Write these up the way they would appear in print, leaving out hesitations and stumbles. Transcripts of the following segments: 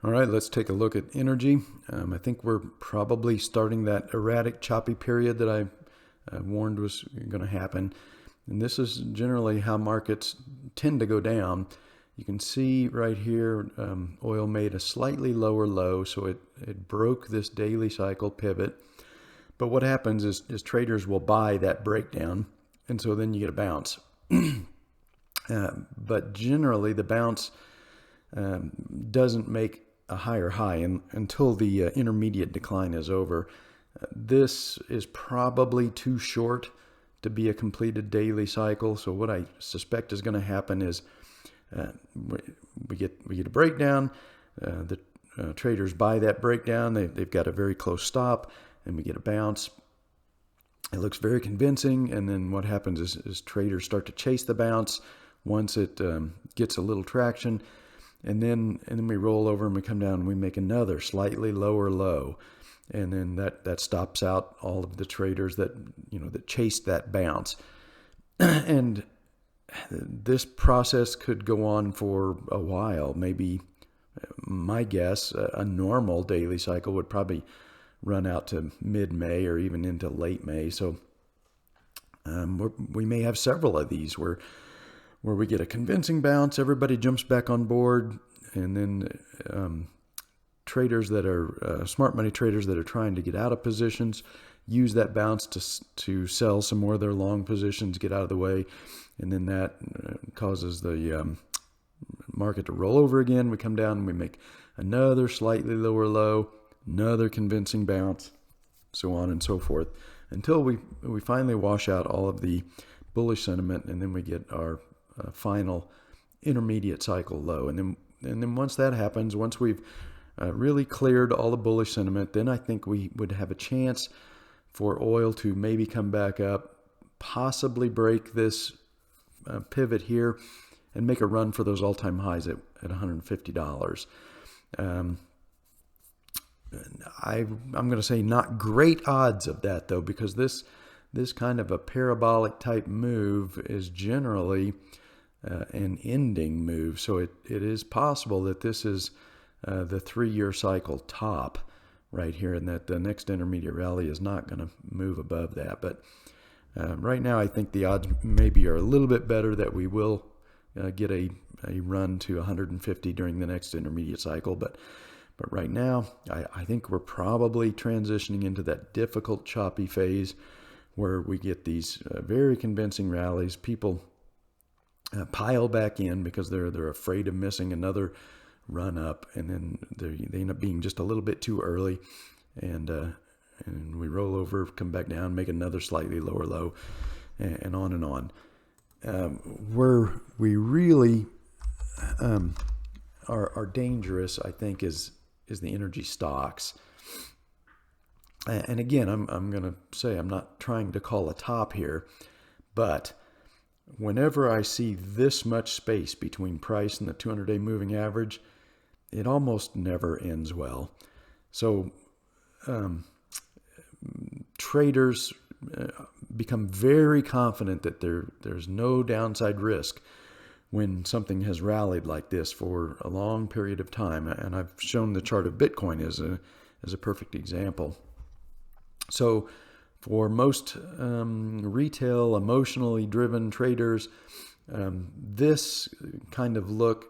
All right, let's take a look at energy. I think we're probably starting that erratic, choppy period that I warned was going to happen. And this is generally how markets tend to go down. You can see right here, oil made a slightly lower low, so it broke this daily cycle pivot. But what happens is traders will buy that breakdown, and so then you get a bounce. But generally, the bounce doesn't make a higher high until the intermediate decline is over. This is probably too short to be a completed daily cycle. So what I suspect is going to happen is we get a breakdown. The traders buy that breakdown. They've got a very close stop, and we get a bounce. It looks very convincing, and then what happens is traders start to chase the bounce once it gets a little traction. And then we roll over and we come down and we make another slightly lower low. And then that stops out all of the traders that chased that bounce. And this process could go on for a while. Maybe, my guess, a normal daily cycle would probably run out to mid-May or even into late May. So we may have several of these where we get a convincing bounce, everybody jumps back on board, and then traders that are smart money traders that are trying to get out of positions use that bounce to sell some more of their long positions, get out of the way, and then that causes the market to roll over again. We come down and we make another slightly lower low, another convincing bounce, so on and so forth, until we finally wash out all of the bullish sentiment, and then we get our final intermediate cycle low. And then once that happens, once we've really cleared all the bullish sentiment, then I think we would have a chance for oil to maybe come back up, possibly break this pivot here, and make a run for those all-time highs at $150. I'm going to say not great odds of that, though, because this kind of a parabolic type move is generally an ending move. So it is possible that this is the 3-year cycle top right here, and that the next intermediate rally is not going to move above that. But right now, I think the odds maybe are a little bit better that we will get a run to 150 during the next intermediate cycle. But right now, I think we're probably transitioning into that difficult, choppy phase where we get these very convincing rallies. People pile back in because they're afraid of missing another run up, and then they end up being just a little bit too early, and we roll over, come back down, make another slightly lower low, and on and on. Where we really are dangerous, I think, is the energy stocks. And again, I'm going to say I'm not trying to call a top here, but whenever I see this much space between price and the 200-day moving average, it almost never ends well. So traders become very confident that there's no downside risk when something has rallied like this for a long period of time. And I've shown the chart of Bitcoin as a perfect example. So for most retail, emotionally driven traders, this kind of look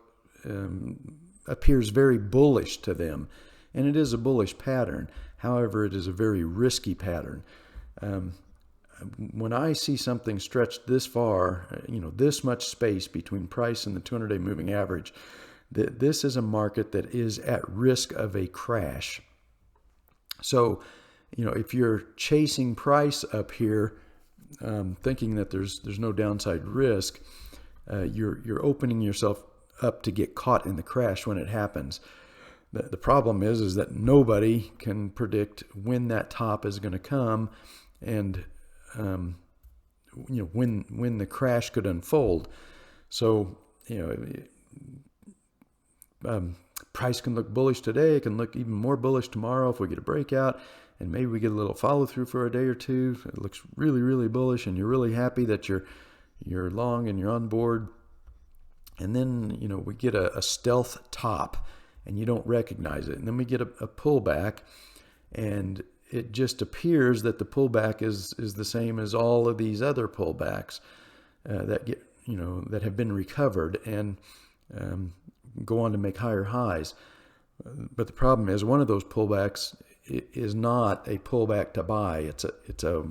appears very bullish to them. And it is a bullish pattern. However, it is a very risky pattern. When I see something stretched this far, this much space between price and the 200-day moving average, this is a market that is at risk of a crash. So, if you're chasing price up here, thinking that there's no downside risk, you're opening yourself up to get caught in the crash when it happens. The problem is that nobody can predict when that top is going to come, and when the crash could unfold. So price can look bullish today. It can look even more bullish tomorrow if we get a breakout, and maybe we get a little follow through for a day or two. It looks really, really bullish, and you're really happy that you're long and you're on board. And then we get a stealth top, and you don't recognize it. And then we get a pullback, and it just appears that the pullback is the same as all of these other pullbacks that have been recovered and go on to make higher highs. But the problem is, one of those pullbacks is not a pullback to buy. It's a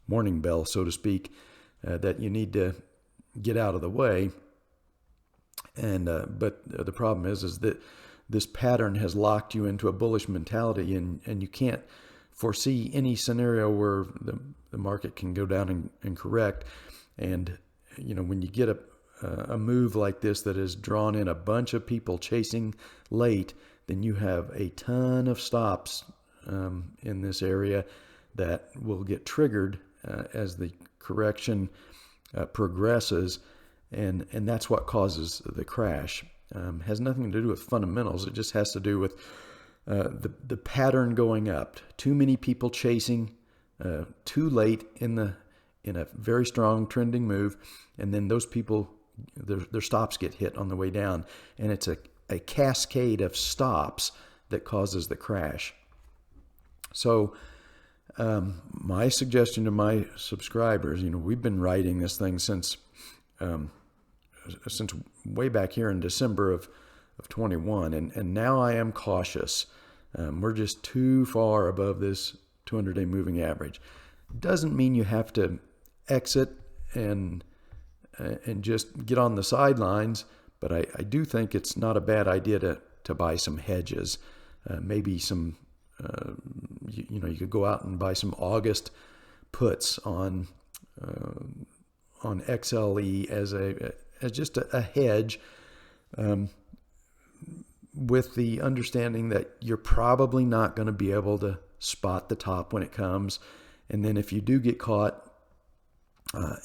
warning bell, so to speak, that you need to get out of the way. And but the problem is that this pattern has locked you into a bullish mentality, and you can't foresee any scenario where the market can go down and correct. And when you get a move like this that has drawn in a bunch of people chasing late, then you have a ton of stops in this area that will get triggered as the correction progresses, and that's what causes the crash. Has nothing to do with fundamentals. It just has to do with the pattern going up. Too many people chasing too late in a very strong trending move, and then those people, their stops get hit on the way down, and it's a cascade of stops that causes the crash. So my suggestion to my subscribers, we've been writing this thing since way back here in December of 21, and now I am cautious. We're just too far above this 200-day moving average. Doesn't mean you have to exit and just get on the sidelines, but I do think it's not a bad idea to buy some hedges. Maybe some, you could go out and buy some August puts on XLE as just a hedge, with the understanding that you're probably not going to be able to spot the top when it comes. And then if you do get caught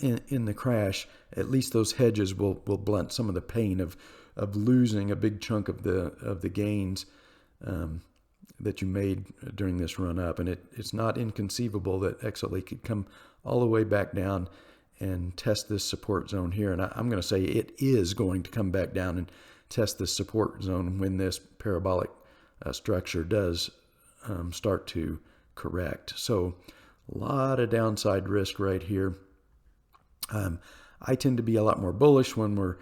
in the crash, at least those hedges will blunt some of the pain of losing a big chunk of the gains that you made during this run up. And it's not inconceivable that XLE could come all the way back down and test this support zone here. And I'm going to say it is going to come back down and test this support zone when this parabolic structure does start to correct. So a lot of downside risk right here. I tend to be a lot more bullish when we're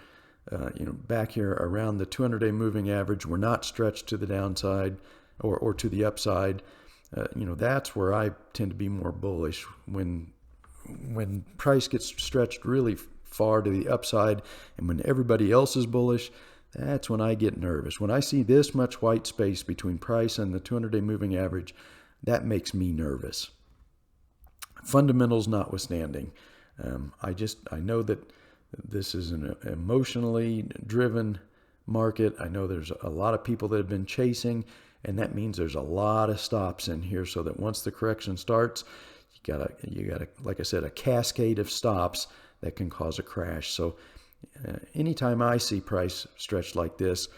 back here around the 200-day moving average. We're not stretched to the downside or to the upside. That's where I tend to be more bullish. When price gets stretched really far to the upside and when everybody else is bullish, that's when I get nervous. When I see this much white space between price and the 200-day moving average, that makes me nervous. Fundamentals notwithstanding, I know that this is an emotionally driven market. I know there's a lot of people that have been chasing, and that means there's a lot of stops in here, so that once the correction starts, you got like I said, a cascade of stops that can cause a crash. So anytime I see price stretched like this,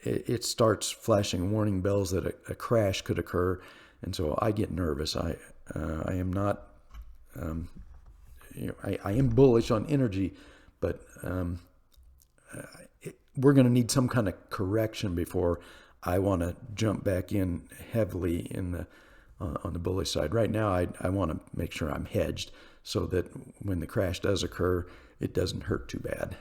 it starts flashing warning bells that a crash could occur, and so I get nervous. I am not, I am bullish on energy, but we're going to need some kind of correction before I want to jump back in heavily on the bullish side. Right now, I want to make sure I'm hedged so that when the crash does occur, it doesn't hurt too bad.